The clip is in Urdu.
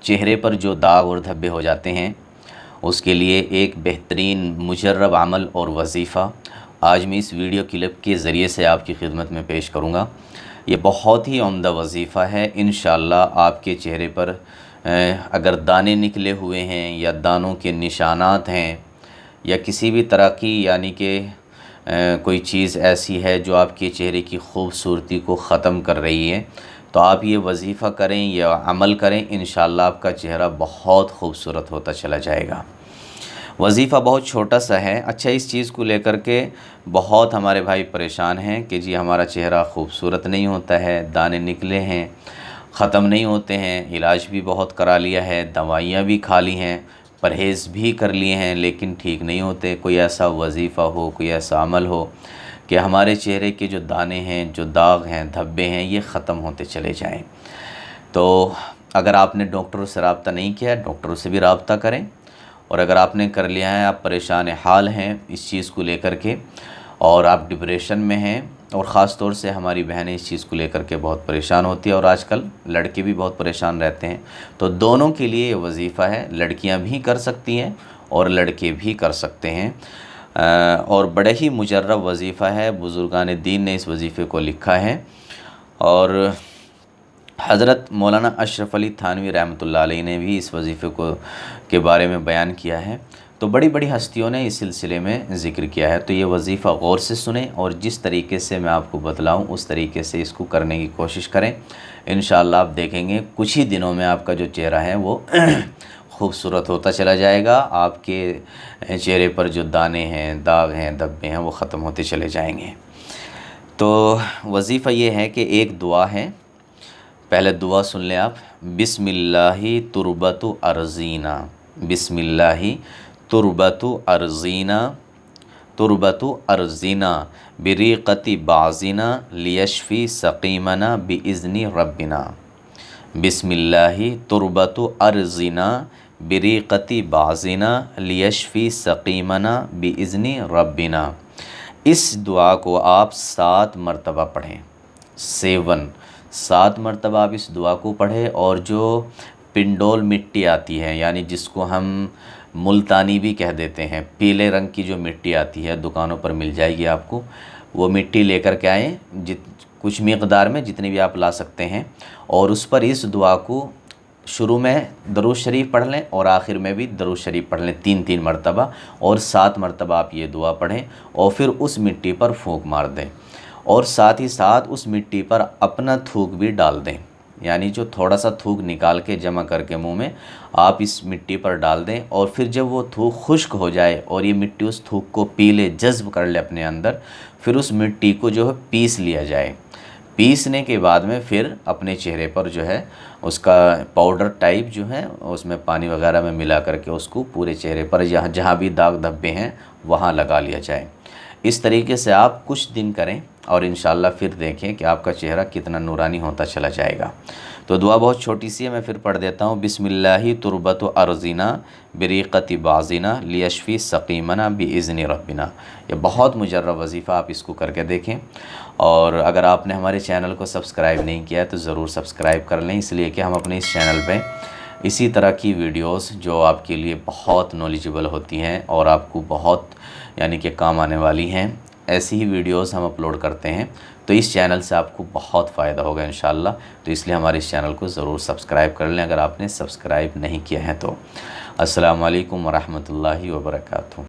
چہرے پر جو داغ اور دھبے ہو جاتے ہیں اس کے لیے ایک بہترین مجرب عمل اور وظیفہ آج میں اس ویڈیو کلپ کے ذریعے سے آپ کی خدمت میں پیش کروں گا۔ یہ بہت ہی عمدہ وظیفہ ہے۔ انشاءاللہ آپ کے چہرے پر اگر دانے نکلے ہوئے ہیں یا دانوں کے نشانات ہیں یا کسی بھی طرح کی یعنی کہ کوئی چیز ایسی ہے جو آپ کے چہرے کی خوبصورتی کو ختم کر رہی ہے، تو آپ یہ وظیفہ کریں یا عمل کریں، انشاءاللہ آپ کا چہرہ بہت خوبصورت ہوتا چلا جائے گا۔ وظیفہ بہت چھوٹا سا ہے۔ اچھا، اس چیز کو لے کر کے بہت ہمارے بھائی پریشان ہیں کہ جی ہمارا چہرہ خوبصورت نہیں ہوتا ہے، دانے نکلے ہیں، ختم نہیں ہوتے ہیں، علاج بھی بہت کرا لیا ہے، دوائیاں بھی کھا لی ہیں، پرہیز بھی کر لیے ہیں، لیکن ٹھیک نہیں ہوتے۔ کوئی ایسا وظیفہ ہو، کوئی ایسا عمل ہو کہ ہمارے چہرے کے جو دانے ہیں، جو داغ ہیں، دھبے ہیں، یہ ختم ہوتے چلے جائیں۔ تو اگر آپ نے ڈاکٹروں سے رابطہ نہیں کیا ہے، ڈاکٹروں سے بھی رابطہ کریں، اور اگر آپ نے کر لیا ہے، آپ پریشان حال ہیں اس چیز کو لے کر کے اور آپ ڈپریشن میں ہیں، اور خاص طور سے ہماری بہنیں اس چیز کو لے کر کے بہت پریشان ہوتی ہیں، اور آج کل لڑکے بھی بہت پریشان رہتے ہیں، تو دونوں کے لیے یہ وظیفہ ہے۔ لڑکیاں بھی کر سکتی ہیں اور لڑکے بھی کر سکتے ہیں، اور بڑے ہی مجرب وظیفہ ہے۔ بزرگان دین نے اس وظیفے کو لکھا ہے، اور حضرت مولانا اشرف علی تھانوی رحمۃ اللہ علیہ نے بھی اس وظیفے کے بارے میں بیان کیا ہے، تو بڑی بڑی ہستیوں نے اس سلسلے میں ذکر کیا ہے۔ تو یہ وظیفہ غور سے سنیں، اور جس طریقے سے میں آپ کو بتلاؤں اس طریقے سے اس کو کرنے کی کوشش کریں۔ انشاءاللہ آپ دیکھیں گے کچھ ہی دنوں میں آپ کا جو چہرہ ہے وہ خوبصورت ہوتا چلا جائے گا۔ آپ کے چہرے پر جو دانے ہیں، داغ ہیں، دھبے ہیں، وہ ختم ہوتے چلے جائیں گے۔ تو وظیفہ یہ ہے کہ ایک دعا ہے، پہلے دعا سن لیں آپ۔ بسم اللہ تربت ارزینا، بسم اللہ تربت ارزینا، تربت ارزینا بریقت بعضنا لیشفی سقیمنا باذن ربنا۔ بسم اللہ تربت ارزینا بریقت بعضنا لیشفی سقیمنا باذن ربنا۔ اس دعا کو آپ 7 مرتبہ پڑھیں، 7 مرتبہ آپ اس دعا کو پڑھیں، اور جو پنڈول مٹی آتی ہے، یعنی جس کو ہم ملتانی بھی کہہ دیتے ہیں، پیلے رنگ کی جو مٹی آتی ہے دکانوں پر مل جائے گی آپ کو، وہ مٹی لے کر کے آئیں، کچھ مقدار میں جتنی بھی آپ لا سکتے ہیں، اور اس پر اس دعا کو شروع میں درود شریف پڑھ لیں اور آخر میں بھی درود شریف پڑھ لیں 3 مرتبہ، اور 7 مرتبہ آپ یہ دعا پڑھیں، اور پھر اس مٹی پر پھونک مار دیں، اور ساتھ ہی ساتھ اس مٹی پر اپنا تھوک بھی ڈال دیں، یعنی جو تھوڑا سا تھوک نکال کے جمع کر کے منہ میں آپ اس مٹی پر ڈال دیں، اور پھر جب وہ تھوک خشک ہو جائے اور یہ مٹی اس تھوک کو پی لے، جذب کر لے اپنے اندر، پھر اس مٹی کو جو ہے پیس لیا جائے۔ پیسنے کے بعد میں پھر اپنے چہرے پر جو ہے اس کا پاؤڈر ٹائپ جو ہے اس میں پانی وغیرہ میں ملا کر کے اس کو پورے چہرے پر جہاں بھی داغ دھبے ہیں وہاں لگا لیا جائے۔ اس طریقے سے آپ کچھ دن کریں، اور انشاءاللہ پھر دیکھیں کہ آپ کا چہرہ کتنا نورانی ہوتا چلا جائے گا۔ تو دعا بہت چھوٹی سی ہے، میں پھر پڑھ دیتا ہوں۔ بسم اللہ تربت ارزینا بریقت بعضنا لیشفی سقیمنا باذن ربنا۔ یہ بہت مجرب وظیفہ، آپ اس کو کر کے دیکھیں، اور اگر آپ نے ہمارے چینل کو سبسکرائب نہیں کیا ہے تو ضرور سبسکرائب کر لیں، اس لیے کہ ہم اپنے اس چینل پہ اسی طرح کی ویڈیوز جو آپ کے لیے بہت نالجبل ہوتی ہیں اور آپ کو بہت یعنی کہ کام آنے والی ہیں، ایسی ہی ویڈیوز ہم اپلوڈ کرتے ہیں، تو اس چینل سے آپ کو بہت فائدہ ہوگا انشاءاللہ۔ تو اس لیے ہمارے اس چینل کو ضرور سبسکرائب کر لیں اگر آپ نے سبسکرائب نہیں کیا ہے تو۔ السلام علیکم ورحمۃ اللہ وبرکاتہ۔